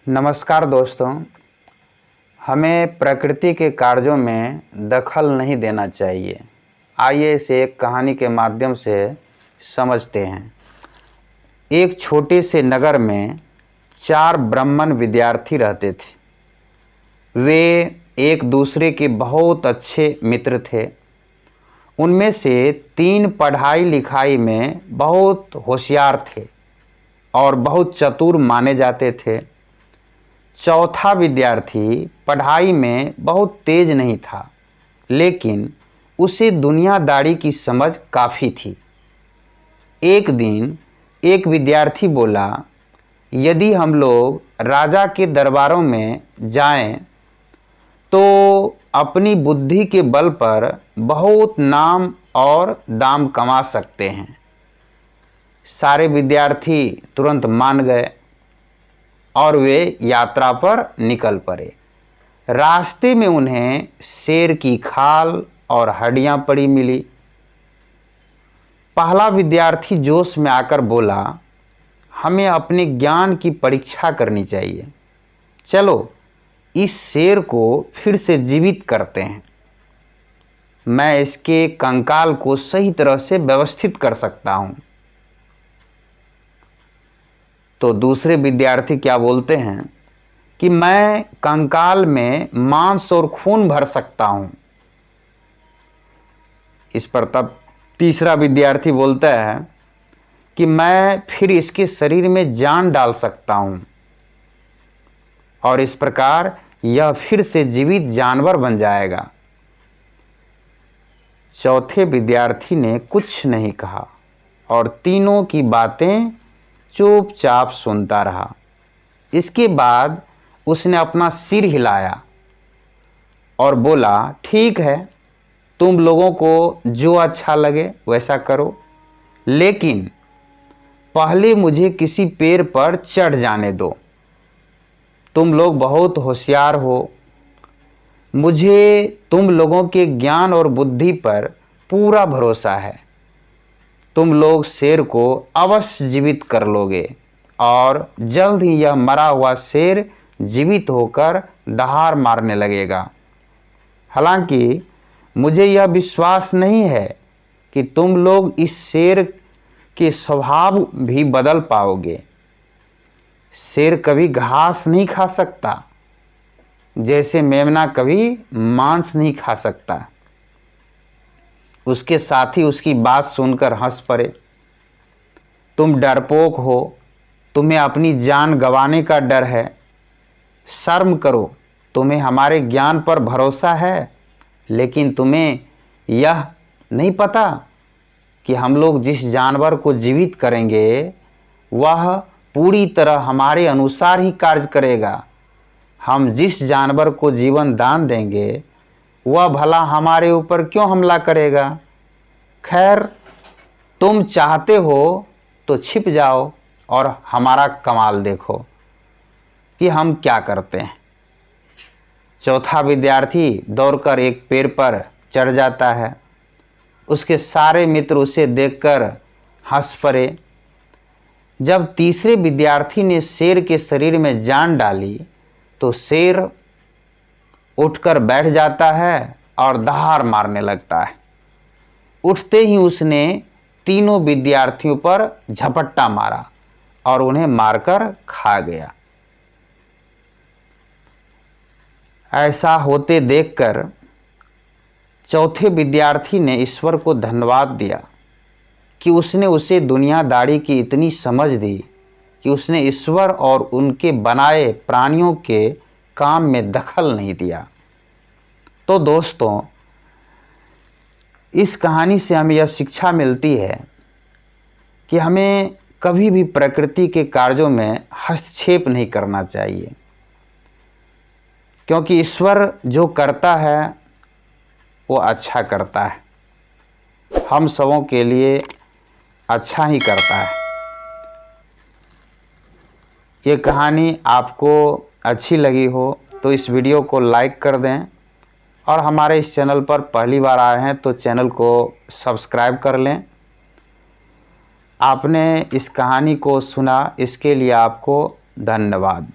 नमस्कार दोस्तों। हमें प्रकृति के कार्यों में दखल नहीं देना चाहिए। आइए इसे एक कहानी के माध्यम से समझते हैं। एक छोटे से नगर में 4 ब्राह्मण विद्यार्थी रहते थे। वे एक दूसरे के बहुत अच्छे मित्र थे। उनमें से 3 पढ़ाई लिखाई में बहुत होशियार थे और बहुत चतुर माने जाते थे। चौथा विद्यार्थी पढ़ाई में बहुत तेज नहीं था, लेकिन उसे दुनियादारी की समझ काफ़ी थी। एक दिन एक विद्यार्थी बोला, यदि हम लोग राजा के दरबारों में जाएं, तो अपनी बुद्धि के बल पर बहुत नाम और दाम कमा सकते हैं। सारे विद्यार्थी तुरंत मान गए और वे यात्रा पर निकल पड़े। रास्ते में उन्हें शेर की खाल और हड्डियां पड़ी मिली। पहला विद्यार्थी जोश में आकर बोला, हमें अपने ज्ञान की परीक्षा करनी चाहिए। चलो इस शेर को फिर से जीवित करते हैं। मैं इसके कंकाल को सही तरह से व्यवस्थित कर सकता हूं। तो दूसरे विद्यार्थी क्या बोलते हैं कि मैं कंकाल में मांस और खून भर सकता हूं। इस पर तब तीसरा विद्यार्थी बोलता है कि मैं फिर इसके शरीर में जान डाल सकता हूं और इस प्रकार यह फिर से जीवित जानवर बन जाएगा। चौथे विद्यार्थी ने कुछ नहीं कहा और तीनों की बातें चुपचाप सुनता रहा। इसके बाद उसने अपना सिर हिलाया और बोला, ठीक है, तुम लोगों को जो अच्छा लगे वैसा करो, लेकिन पहले मुझे किसी पेड़ पर चढ़ जाने दो। तुम लोग बहुत होशियार हो। मुझे तुम लोगों के ज्ञान और बुद्धि पर पूरा भरोसा है। तुम लोग शेर को अवश्य जीवित कर लोगे और जल्द ही यह मरा हुआ शेर जीवित होकर दहाड़ मारने लगेगा। हालांकि मुझे यह विश्वास नहीं है कि तुम लोग इस शेर के स्वभाव भी बदल पाओगे। शेर कभी घास नहीं खा सकता, जैसे मेमना कभी मांस नहीं खा सकता। उसके साथी उसकी बात सुनकर हंस पड़े। तुम डरपोक हो, तुम्हें अपनी जान गंवाने का डर है। शर्म करो, तुम्हें हमारे ज्ञान पर भरोसा है, लेकिन तुम्हें यह नहीं पता कि हम लोग जिस जानवर को जीवित करेंगे वह पूरी तरह हमारे अनुसार ही कार्य करेगा। हम जिस जानवर को जीवन दान देंगे वह भला हमारे ऊपर क्यों हमला करेगा। खैर, तुम चाहते हो तो छिप जाओ और हमारा कमाल देखो कि हम क्या करते हैं। चौथा विद्यार्थी दौड़कर एक पेड़ पर चढ़ जाता है। उसके सारे मित्र उसे देखकर हंस पड़े। जब तीसरे विद्यार्थी ने शेर के शरीर में जान डाली तो शेर उठकर बैठ जाता है और दहाड़ मारने लगता है। उठते ही उसने तीनों विद्यार्थियों पर झपट्टा मारा और उन्हें मारकर खा गया। ऐसा होते देखकर चौथे विद्यार्थी ने ईश्वर को धन्यवाद दिया कि उसने उसे दुनियादारी की इतनी समझ दी कि उसने ईश्वर और उनके बनाए प्राणियों के काम में दखल नहीं दिया। तो दोस्तों, इस कहानी से हमें यह शिक्षा मिलती है कि हमें कभी भी प्रकृति के कार्यों में हस्तक्षेप नहीं करना चाहिए, क्योंकि ईश्वर जो करता है वो अच्छा करता है, हम सबों के लिए अच्छा ही करता है। ये कहानी आपको अच्छी लगी हो तो इस वीडियो को लाइक कर दें और हमारे इस चैनल पर पहली बार आए हैं तो चैनल को सब्सक्राइब कर लें। आपने इस कहानी को सुना, इसके लिए आपको धन्यवाद।